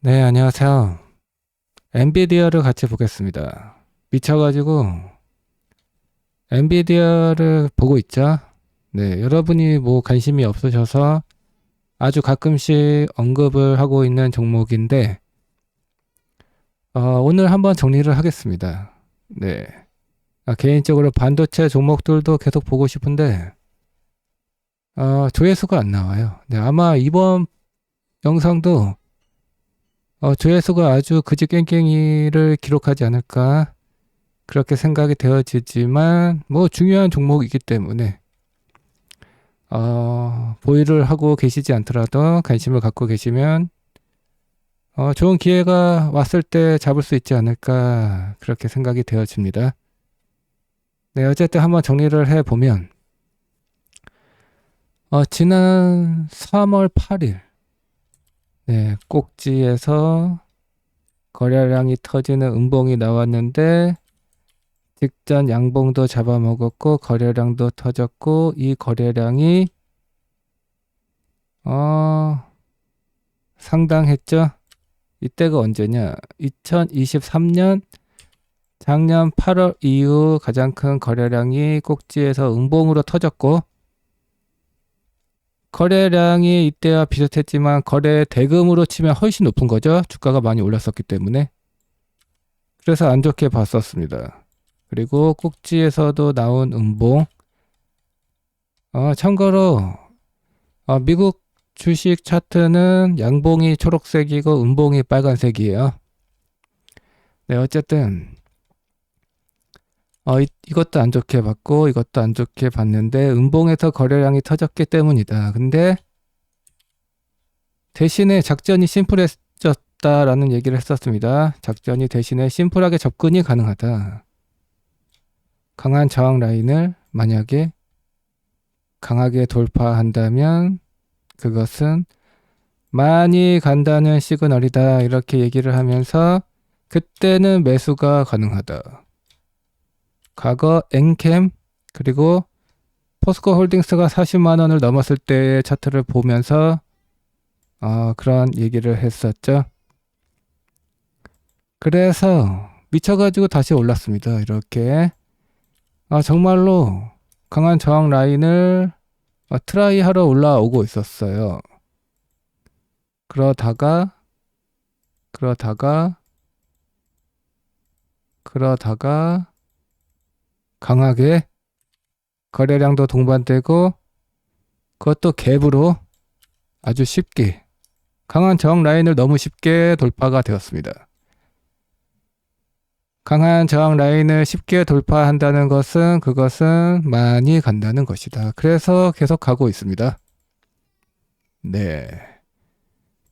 네, 안녕하세요. 엔비디아를 같이 보겠습니다. 미쳐가지고 엔비디아를 보고 있죠. 네, 여러분이 뭐 관심이 없으셔서 아주 가끔씩 언급을 하고 있는 종목인데 오늘 한번 정리를 하겠습니다. 네, 개인적으로 반도체 종목들도 계속 보고 싶은데 조회수가 안 나와요. 네, 아마 이번 영상도 조회수가 아주 그지 깽깽이를 기록하지 않을까 그렇게 생각이 되어지지만 뭐 중요한 종목이기 때문에 보유를 하고 계시지 않더라도 관심을 갖고 계시면 좋은 기회가 왔을 때 잡을 수 있지 않을까 그렇게 생각이 되어집니다. 네, 어쨌든 한번 정리를 해보면 지난 3월 8일 네, 꼭지에서 거래량이 터지는 음봉이 나왔는데 직전 양봉도 잡아먹었고 거래량도 터졌고 이 거래량이 상당했죠. 이때가 언제냐? 2023년 작년 8월 이후 가장 큰 거래량이 꼭지에서 음봉으로 터졌고 거래량이 이때와 비슷했지만 거래 대금으로 치면 훨씬 높은 거죠. 주가가 많이 올랐었기 때문에. 그래서 안 좋게 봤었습니다. 그리고 꼭지에서도 나온 음봉. 참고로 미국 주식 차트는 양봉이 초록색이고 음봉이 빨간색이에요. 네, 어쨌든 이것도 안 좋게 봤고 이것도 안 좋게 봤는데 음봉에서 거래량이 터졌기 때문이다. 근데 대신에 작전이 심플해졌다라는 얘기를 했었습니다. 작전이 대신에 심플하게 접근이 가능하다. 강한 저항 라인을 만약에 강하게 돌파한다면 그것은 많이 간다는 시그널이다. 이렇게 얘기를 하면서 그때는 매수가 가능하다. 과거 엔캠 그리고 포스코 홀딩스가 40만 원을 넘었을 때의 차트를 보면서 그런 얘기를 했었죠. 그래서 미쳐가지고 다시 올랐습니다. 이렇게 정말로 강한 저항 라인을 트라이 하러 올라오고 있었어요. 그러다가 강하게 거래량도 동반되고 그것도 갭으로 아주 쉽게 강한 저항 라인을 너무 쉽게 돌파가 되었습니다. 강한 저항 라인을 쉽게 돌파한다는 것은 그것은 많이 간다는 것이다. 그래서 계속 가고 있습니다. 네.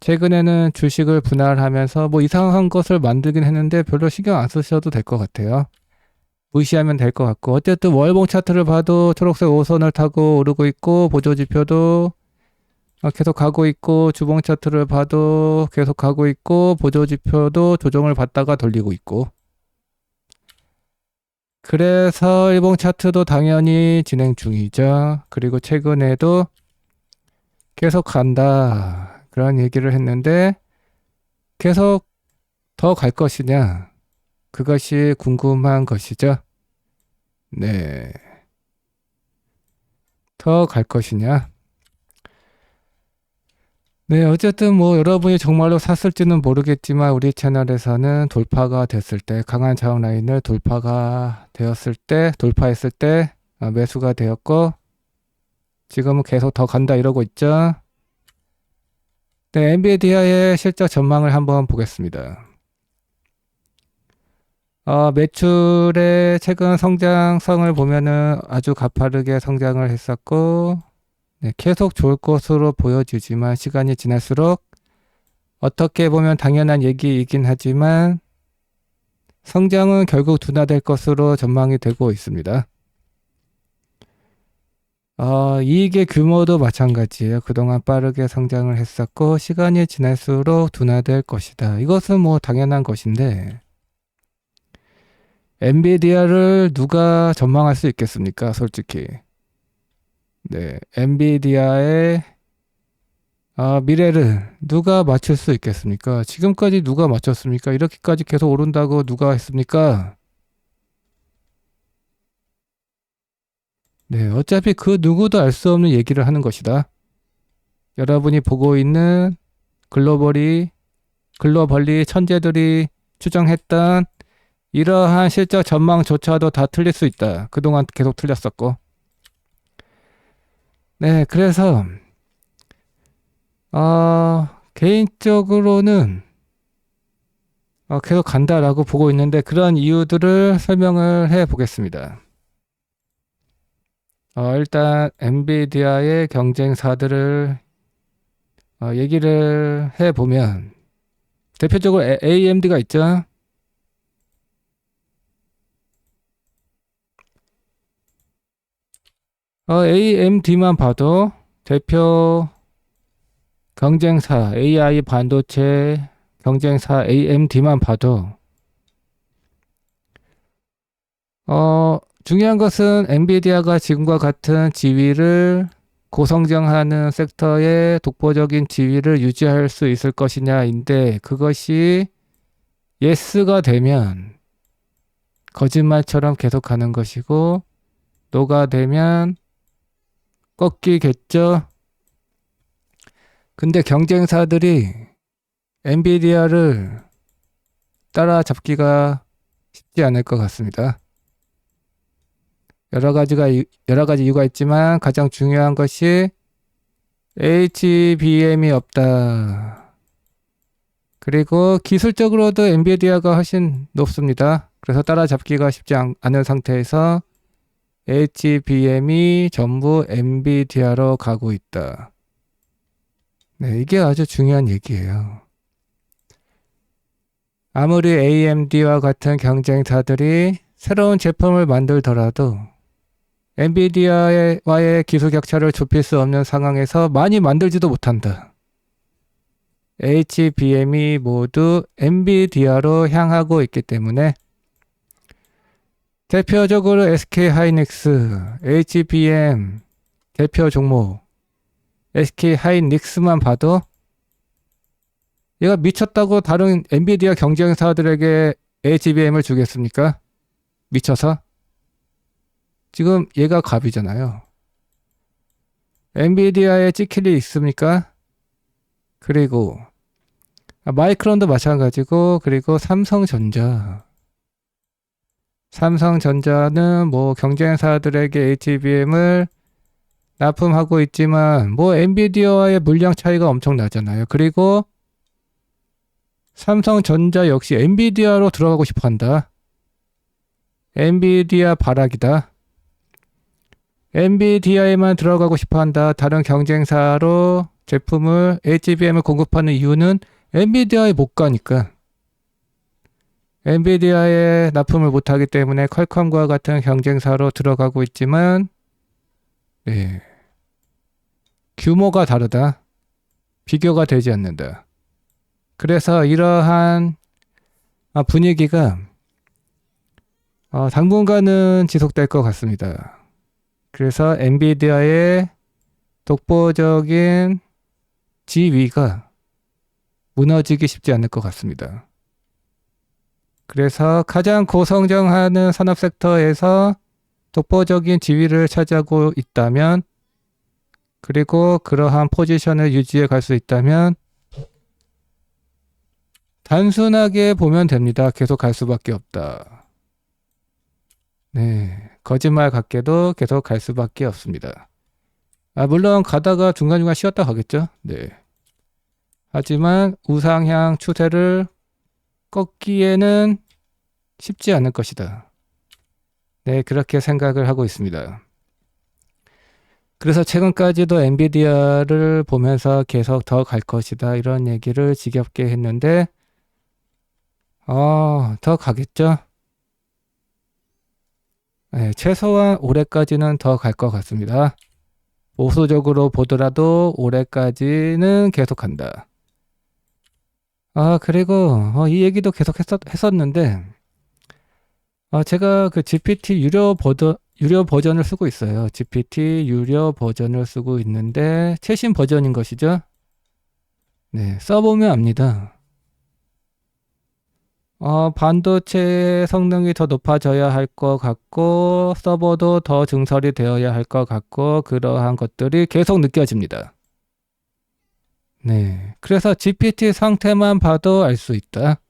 최근에는 주식을 분할하면서 뭐 이상한 것을 만들긴 했는데 별로 신경 안 쓰셔도 될 것 같아요. 무시하면 될 것 같고 어쨌든 월봉 차트를 봐도 초록색 5선을 타고 오르고 있고 보조지표도 계속 가고 있고 주봉 차트를 봐도 계속 가고 있고 보조지표도 조정을 받다가 돌리고 있고 그래서 일봉 차트도 당연히 진행 중이죠. 그리고 최근에도 계속 간다 그런 얘기를 했는데 계속 더 갈 것이냐 그것이 궁금한 것이죠. 네. 더 갈 것이냐. 네, 어쨌든 뭐 여러분이 정말로 샀을지는 모르겠지만 우리 채널에서는 돌파가 됐을 때 강한 저항 라인을 돌파가 되었을 때 돌파했을 때 매수가 되었고 지금은 계속 더 간다 이러고 있죠. 네, 엔비디아의 실적 전망을 한번 보겠습니다. 매출의 최근 성장성을 보면은 아주 가파르게 성장을 했었고 네, 계속 좋을 것으로 보여지지만 시간이 지날수록 어떻게 보면 당연한 얘기이긴 하지만 성장은 결국 둔화될 것으로 전망이 되고 있습니다. 이익의 규모도 마찬가지예요. 그동안 빠르게 성장을 했었고 시간이 지날수록 둔화될 것이다. 이것은 뭐 당연한 것인데 엔비디아를 누가 전망할 수 있겠습니까? 솔직히. 네, 엔비디아의 미래를 누가 맞출 수 있겠습니까? 지금까지 누가 맞췄습니까? 이렇게까지 계속 오른다고 누가 했습니까? 네, 어차피 그 누구도 알 수 없는 얘기를 하는 것이다. 여러분이 보고 있는 글로벌리 천재들이 추정했던 이러한 실적 전망조차도 다 틀릴 수 있다. 그동안 계속 틀렸었고. 네, 그래서 개인적으로는 계속 간다라고 보고 있는데 그런 이유들을 설명을 해 보겠습니다. 일단 엔비디아의 경쟁사들을 얘기를 해 보면 대표적으로 AMD가 있죠. AMD만 봐도 대표 경쟁사 AI 반도체 경쟁사 AMD만 봐도 중요한 것은 엔비디아가 지금과 같은 지위를 고성장하는 섹터의 독보적인 지위를 유지할 수 있을 것이냐인데 그것이 예스가 되면 거짓말처럼 계속 가는 것이고 노가 되면 꺾이겠죠. 근데 경쟁사들이 엔비디아를 따라잡기가 쉽지 않을 것 같습니다. 여러 가지 이유가 있지만 가장 중요한 것이 HBM이 없다. 그리고 기술적으로도 엔비디아가 훨씬 높습니다. 그래서 따라잡기가 쉽지 않은 상태에서 HBM이 전부 엔비디아로 가고 있다. 네, 이게 아주 중요한 얘기예요. 아무리 AMD와 같은 경쟁사들이 새로운 제품을 만들더라도 엔비디아와의 기술 격차를 좁힐 수 없는 상황에서 많이 만들지도 못한다. HBM이 모두 엔비디아로 향하고 있기 때문에 대표적으로 SK하이닉스, HBM 대표 종목 SK하이닉스만 봐도 얘가 미쳤다고 다른 엔비디아 경쟁사들에게 HBM을 주겠습니까? 미쳐서? 지금 얘가 갑이잖아요. 엔비디아에 찍힐 일 있습니까? 그리고 마이크론도 마찬가지고 그리고 삼성전자는 뭐 경쟁사들에게 HBM을 납품하고 있지만 뭐 엔비디아와의 물량 차이가 엄청 나잖아요. 그리고 삼성전자 역시 엔비디아로 들어가고 싶어 한다. 엔비디아 바락이다. 엔비디아에만 들어가고 싶어 한다. 다른 경쟁사로 제품을 HBM을 공급하는 이유는 엔비디아에 못 가니까. 엔비디아에 납품을 못하기 때문에 퀄컴과 같은 경쟁사로 들어가고 있지만 네. 규모가 다르다. 비교가 되지 않는다. 그래서 이러한 분위기가 당분간은 지속될 것 같습니다. 그래서 엔비디아의 독보적인 지위가 무너지기 쉽지 않을 것 같습니다. 그래서 가장 고성장하는 산업 섹터에서 독보적인 지위를 차지하고 있다면 그리고 그러한 포지션을 유지해 갈 수 있다면 단순하게 보면 됩니다. 계속 갈 수밖에 없다. 네, 거짓말 같게도 계속 갈 수밖에 없습니다. 물론 가다가 중간중간 쉬었다 가겠죠. 네. 하지만 우상향 추세를 꺾기에는 쉽지 않을 것이다. 네, 그렇게 생각을 하고 있습니다. 그래서 최근까지도 엔비디아를 보면서 계속 더 갈 것이다. 이런 얘기를 지겹게 했는데, 더 가겠죠? 네, 최소한 올해까지는 더 갈 것 같습니다. 보수적으로 보더라도 올해까지는 계속 간다. 그리고 이 얘기도 계속 했었는데, 제가 그 GPT 유료 버전을 쓰고 있어요. GPT 유료 버전을 쓰고 있는데 최신 버전인 것이죠. 네, 써보면 압니다. 반도체 성능이 더 높아져야 할 것 같고, 서버도 더 증설이 되어야 할 것 같고, 그러한 것들이 계속 느껴집니다. 네. 그래서 GPT 상태만 봐도 알 수 있다.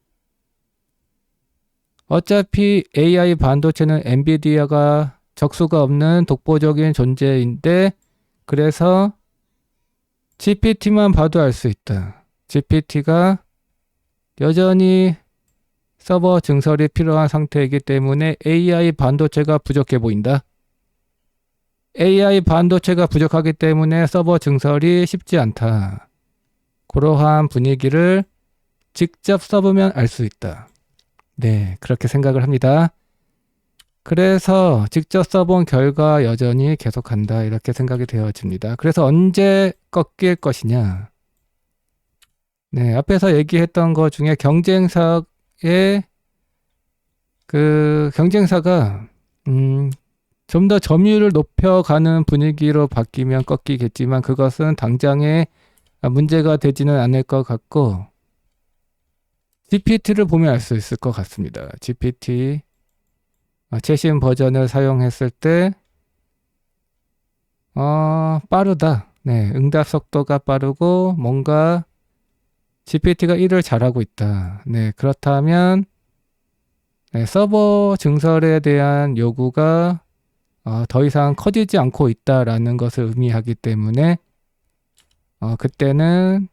어차피 AI 반도체는 엔비디아가 적수가 없는 독보적인 존재인데, 그래서 GPT만 봐도 알 수 있다. GPT가 여전히 서버 증설이 필요한 상태이기 때문에 AI 반도체가 부족해 보인다. AI 반도체가 부족하기 때문에 서버 증설이 쉽지 않다. 그러한 분위기를 직접 써보면 알 수 있다. 네, 그렇게 생각을 합니다. 그래서 직접 써본 결과 여전히 계속한다. 이렇게 생각이 되어집니다. 그래서 언제 꺾일 것이냐. 네, 앞에서 얘기했던 것 중에 경쟁사의 경쟁사가 좀 더 점유율을 높여가는 분위기로 바뀌면 꺾이겠지만 그것은 당장에 문제가 되지는 않을 것 같고 GPT를 보면 알 수 있을 것 같습니다. GPT 최신 버전을 사용했을 때 빠르다. 네, 응답 속도가 빠르고 뭔가 GPT가 일을 잘하고 있다. 네, 그렇다면 네, 서버 증설에 대한 요구가 더 이상 커지지 않고 있다라는 것을 의미하기 때문에 그때는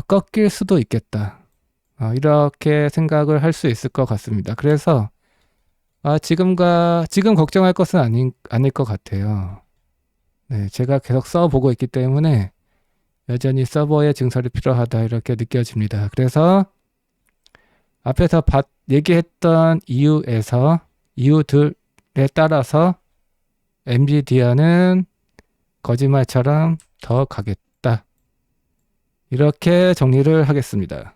꺾일 수도 있겠다. 이렇게 생각을 할 수 있을 것 같습니다. 그래서 지금 걱정할 것은 아닐 것 같아요. 네, 제가 계속 써보고 있기 때문에 여전히 서버의 증설이 필요하다 이렇게 느껴집니다. 그래서 앞에서 얘기했던 이유들에 따라서 엔비디아는 거짓말처럼 더 가겠다. 이렇게 정리를 하겠습니다.